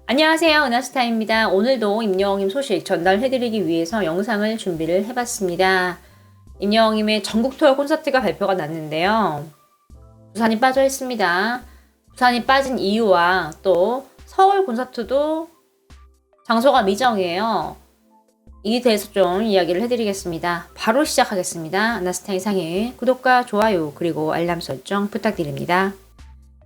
안녕하세요. 은하스타입니다. 오늘도 임영웅님 소식 전달해드리기 위해서 영상을 준비를 해봤습니다. 임영웅님의 전국 투어 콘서트가 발표가 났는데요. 부산이 빠져 있습니다. 부산이 빠진 이유와 또 서울 콘서트도 장소가 미정이에요. 이에 대해서 좀 이야기를 해드리겠습니다. 바로 시작하겠습니다. 은하스타 이상의 구독과 좋아요 그리고 알람 설정 부탁드립니다.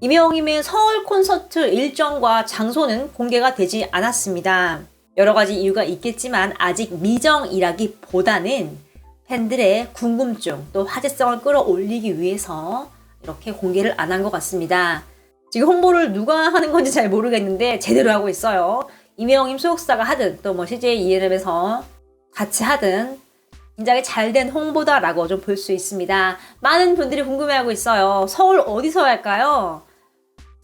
임영웅님의 서울 콘서트 일정과 장소는 공개가 되지 않았습니다. 여러 가지 이유가 있겠지만 아직 미정이라기보다는 팬들의 궁금증 또 화제성을 끌어올리기 위해서 이렇게 공개를 안 한 것 같습니다. 지금 홍보를 누가 하는 건지 잘 모르겠는데 제대로 하고 있어요. 임영웅님 소속사가 하든 또 뭐 CJ ENM에서 같이 하든 굉장히 잘된 홍보다라고 좀 볼 수 있습니다. 많은 분들이 궁금해하고 있어요. 서울 어디서 할까요?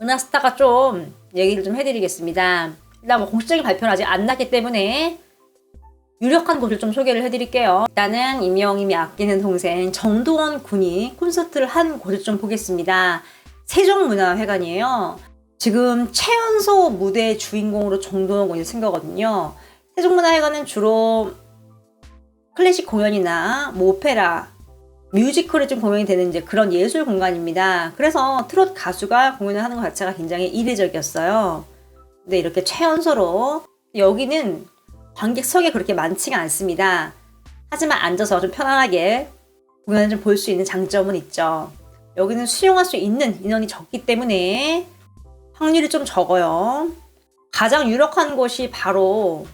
은하스타가 좀 얘기를 좀 해드리겠습니다. 일단 뭐 공식적인 발표는 아직 안 났기 때문에 유력한 곳을 좀 소개를 해드릴게요. 일단은 임영웅님이 아끼는 동생 정동원 군이 콘서트를 한 곳을 좀 보겠습니다. 세종문화회관이에요. 지금 최연소 무대 주인공으로 정동원 군이 쓴 거거든요. 세종문화회관은 주로 클래식 공연이나 뭐 오페라, 뮤지컬이 좀 공연이 되는 이제 그런 예술 공간입니다. 그래서 트롯 가수가 공연을 하는 것 자체가 굉장히 이례적이었어요. 근데 이렇게 최연소로 여기는 관객석이 그렇게 많지가 않습니다. 하지만 앉아서 좀 편안하게 공연을 좀 볼 수 있는 장점은 있죠. 여기는 수용할 수 있는 인원이 적기 때문에 확률이 좀 적어요. 가장 유력한 곳이 바로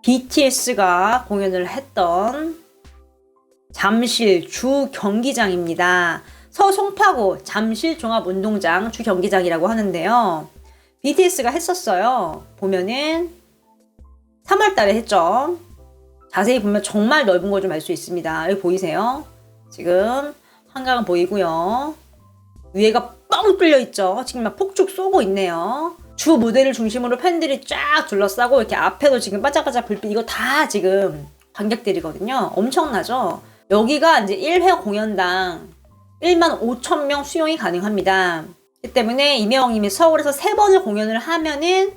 BTS가 공연을 했던 잠실 주 경기장입니다. 서울 송파구 잠실 종합운동장 주 경기장이라고 하는데요. BTS가 했었어요. 보면은 3월 달에 했죠. 자세히 보면 정말 넓은 걸 좀 알 수 있습니다. 여기 보이세요? 지금 한강은 보이고요. 위에가 뻥 뚫려 있죠. 지금 막 폭죽 쏘고 있네요. 주 무대를 중심으로 팬들이 쫙 둘러싸고 이렇게 앞에도 지금 반짝반짝 불빛 이거 다 지금 관객들이거든요. 엄청나죠? 여기가 이제 1회 공연당 15,000명 수용이 가능합니다. 그렇기 때문에 임영웅님이 서울에서 3번을 공연을 하면은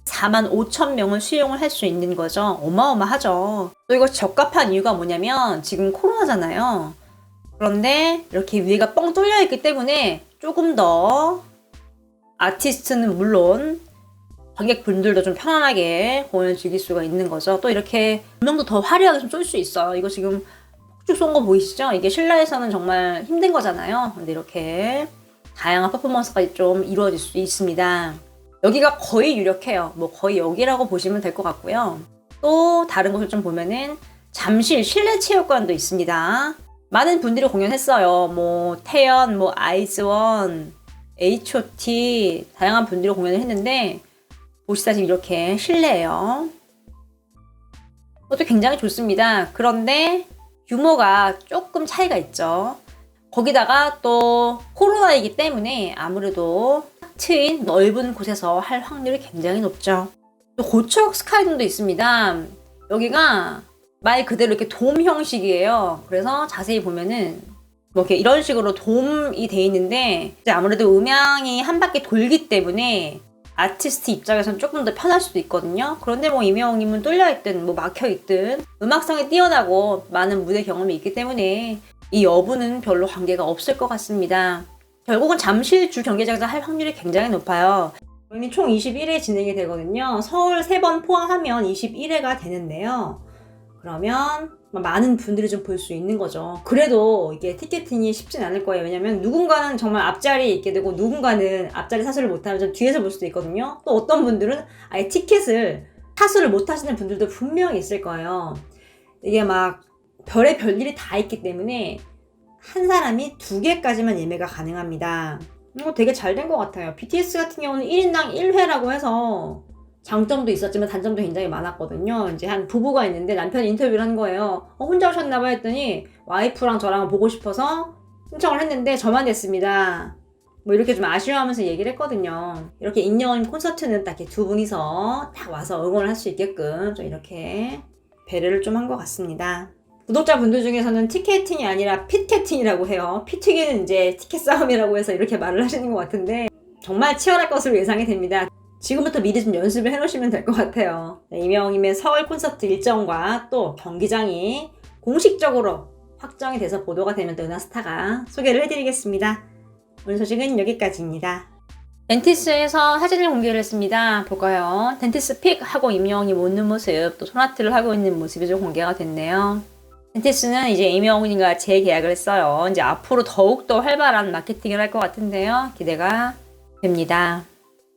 45,000명을 수용을 할 수 있는 거죠. 어마어마하죠. 또 이거 적합한 이유가 뭐냐면 지금 코로나잖아요. 그런데 이렇게 위에가 뻥 뚫려 있기 때문에 조금 더 아티스트는 물론 관객분들도 좀 편안하게 공연을 즐길 수가 있는 거죠. 또 이렇게 조명도 더 화려하게 좀 쏠 수 있어요. 이거 지금 폭죽 쏜 거 보이시죠? 이게 실내에서는 정말 힘든 거잖아요. 근데 이렇게 다양한 퍼포먼스까지 좀 이루어질 수 있습니다. 여기가 거의 유력해요. 뭐 거의 여기라고 보시면 될 것 같고요. 또 다른 곳을 좀 보면은 잠실 실내체육관도 있습니다. 많은 분들이 공연했어요. 뭐 태연, 뭐 아이즈원, H.O.T 다양한 분들이 공연을 했는데 보시다시피 이렇게 실내예요. 그것도 굉장히 좋습니다. 그런데 규모가 조금 차이가 있죠. 거기다가 또 코로나이기 때문에 아무래도 트인 넓은 곳에서 할 확률이 굉장히 높죠. 또 고척 스카이돔도 있습니다. 여기가 말 그대로 이렇게 돔 형식이에요. 그래서 자세히 보면은 뭐 이렇게 이런 식으로 돔이 돼 있는데 이제 아무래도 음향이 한 바퀴 돌기 때문에 아티스트 입장에서는 조금 더 편할 수도 있거든요. 그런데 뭐 임영웅님은 뚫려있든 뭐 막혀있든 음악성이 뛰어나고 많은 무대 경험이 있기 때문에 이 여부는 별로 관계가 없을 것 같습니다. 결국은 잠실 주 경기장에서 할 확률이 굉장히 높아요. 공연이 총 21회 진행이 되거든요. 서울 3번 포함하면 21회가 되는데요. 그러면 많은 분들이 좀 볼 수 있는 거죠. 그래도 이게 티켓팅이 쉽진 않을 거예요. 왜냐면 누군가는 정말 앞자리에 있게 되고 누군가는 앞자리 사수를 못하면 좀 뒤에서 볼 수도 있거든요. 또 어떤 분들은 아예 티켓을 사수를 못 하시는 분들도 분명히 있을 거예요. 이게 막 별의 별일이 다 있기 때문에 한 사람이 2개까지만 예매가 가능합니다. 이거 되게 잘 된 것 같아요. BTS 같은 경우는 1인당 1회라고 해서 장점도 있었지만 단점도 굉장히 많았거든요. 이제 한 부부가 있는데 남편이 인터뷰를 한 거예요. 혼자 오셨나봐 했더니 와이프랑 저랑 보고 싶어서 신청을 했는데 저만 됐습니다. 뭐 이렇게 좀 아쉬워하면서 얘기를 했거든요. 이렇게 임영웅 콘서트는 딱 이렇게 두 분이서 딱 와서 응원을 할 수 있게끔 좀 이렇게 배려를 좀 한 것 같습니다. 구독자분들 중에서는 티켓팅이 아니라 핏캐팅이라고 해요. 피튀기는 이제 티켓 싸움이라고 해서 이렇게 말을 하시는 것 같은데 정말 치열할 것으로 예상이 됩니다. 지금부터 미리 좀 연습을 해놓으시면 될 것 같아요. 네, 임영웅님의 서울 콘서트 일정과 또 경기장이 공식적으로 확정이 돼서 보도가 되면 또 은하스타가 소개를 해드리겠습니다. 오늘 소식은 여기까지입니다. 덴티스에서 사진을 공개를 했습니다. 볼까요? 덴티스 픽 하고 임영웅님 웃는 모습, 또 소나트를 하고 있는 모습이 좀 공개가 됐네요. 덴티스는 이제 임영웅님과 재계약을 했어요. 이제 앞으로 더욱더 활발한 마케팅을 할 것 같은데요. 기대가 됩니다.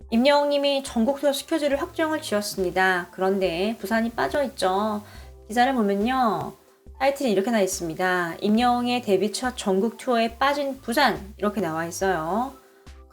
임영웅님이 전국 투어 스케줄을 확정을 지었습니다. 그런데 부산이 빠져있죠. 기사를 보면요. 타이틀이 이렇게 나와 있습니다. 임영웅의 데뷔 첫 전국 투어에 빠진 부산 이렇게 나와 있어요.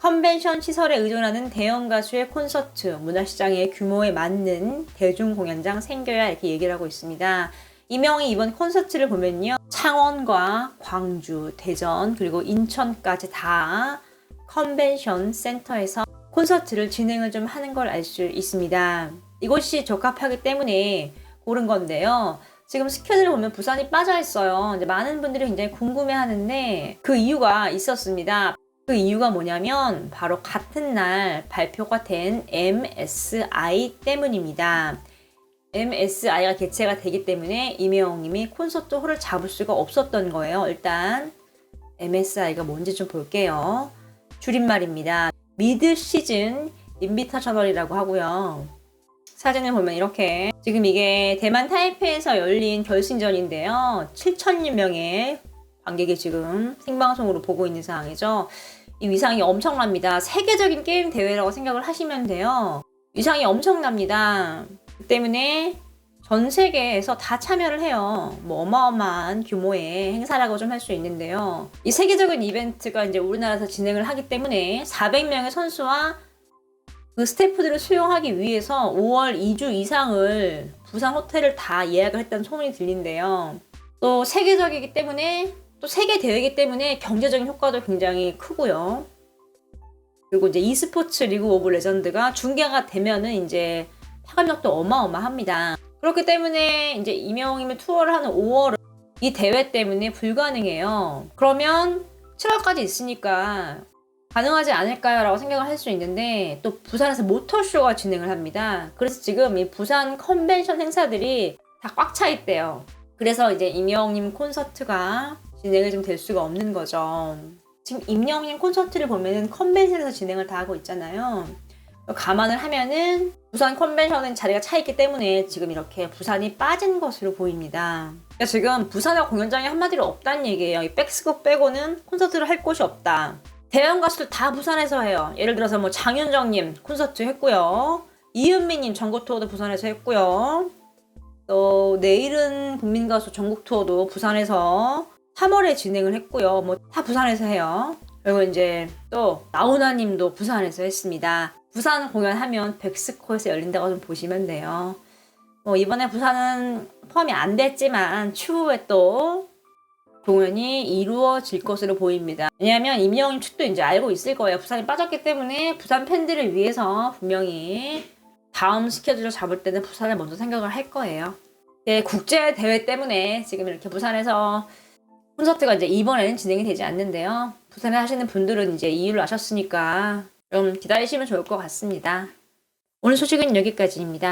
컨벤션 시설에 의존하는 대형 가수의 콘서트, 문화시장의 규모에 맞는 대중공연장 생겨야 이렇게 얘기를 하고 있습니다. 임영웅이 이번 콘서트를 보면요. 창원과 광주, 대전, 그리고 인천까지 다 컨벤션 센터에서 콘서트를 진행을 좀 하는 걸 알 수 있습니다. 이곳이 적합하기 때문에 고른 건데요. 지금 스케줄을 보면 부산이 빠져 있어요. 이제 많은 분들이 굉장히 궁금해 하는데 그 이유가 있었습니다. 그 이유가 뭐냐면 바로 같은 날 발표가 된 MSI 때문입니다. MSI가 개최가 되기 때문에 임영웅님이 콘서트 홀을 잡을 수가 없었던 거예요. 일단 MSI가 뭔지 좀 볼게요. 줄임말입니다. 미드 시즌 인비타셔널이라고 하고요. 사진을 보면 이렇게 지금 이게 대만 타이페이에서 열린 결승전인데요. 7,000여 명의 관객이 지금 생방송으로 보고 있는 상황이죠. 이 위상이 엄청납니다. 세계적인 게임 대회라고 생각을 하시면 돼요. 위상이 엄청납니다. 그 때문에 전 세계에서 다 참여를 해요. 뭐 어마어마한 규모의 행사라고 좀 할 수 있는데요. 이 세계적인 이벤트가 이제 우리나라에서 진행을 하기 때문에 400명의 선수와 그 스태프들을 수용하기 위해서 5월 2주 이상을 부산 호텔을 다 예약을 했다는 소문이 들린대요. 또 세계적이기 때문에 또 세계 대회이기 때문에 경제적인 효과도 굉장히 크고요. 그리고 이제 e스포츠 리그 오브 레전드가 중계가 되면은 이제 파급력도 어마어마합니다. 그렇기 때문에 이제 임영웅님의 투어를 하는 5월은 이 대회 때문에 불가능해요. 그러면 7월까지 있으니까 가능하지 않을까요? 라고 생각을 할 수 있는데 또 부산에서 모터쇼가 진행을 합니다. 그래서 지금 이 부산 컨벤션 행사들이 다 꽉 차 있대요. 그래서 이제 임영웅님 콘서트가 진행이 좀 될 수가 없는 거죠. 지금 임영웅님 콘서트를 보면은 컨벤션에서 진행을 다 하고 있잖아요. 감안을 하면은 부산 컨벤션은 자리가 차 있기 때문에 지금 이렇게 부산이 빠진 것으로 보입니다. 그러니까 지금 부산의 공연장이 한마디로 없다는 얘기예요. 이 백스국 빼고는 콘서트를 할 곳이 없다. 대형 가수들 다 부산에서 해요. 예를 들어서 뭐 장윤정님 콘서트 했고요. 이은미님 전국 투어도 부산에서 했고요. 또 내일은 국민가수 전국 투어도 부산에서 3월에 진행을 했고요. 뭐 다 부산에서 해요. 그리고 이제 또 나훈아님도 부산에서 했습니다. 부산 공연하면 백스코에서 열린다고 좀 보시면 돼요. 뭐 이번에 부산은 포함이 안 됐지만 추후에 또 공연이 이루어질 것으로 보입니다. 왜냐하면 임영웅 측도 이제 알고 있을 거예요. 부산이 빠졌기 때문에 부산 팬들을 위해서 분명히 다음 스케줄을 잡을 때는 부산을 먼저 생각을 할 거예요. 네, 국제 대회 때문에 지금 이렇게 부산에서 콘서트가 이제 이번에는 진행이 되지 않는데요. 부산에 하시는 분들은 이제 이유를 아셨으니까 좀 기다리시면 좋을 것 같습니다. 오늘 소식은 여기까지입니다.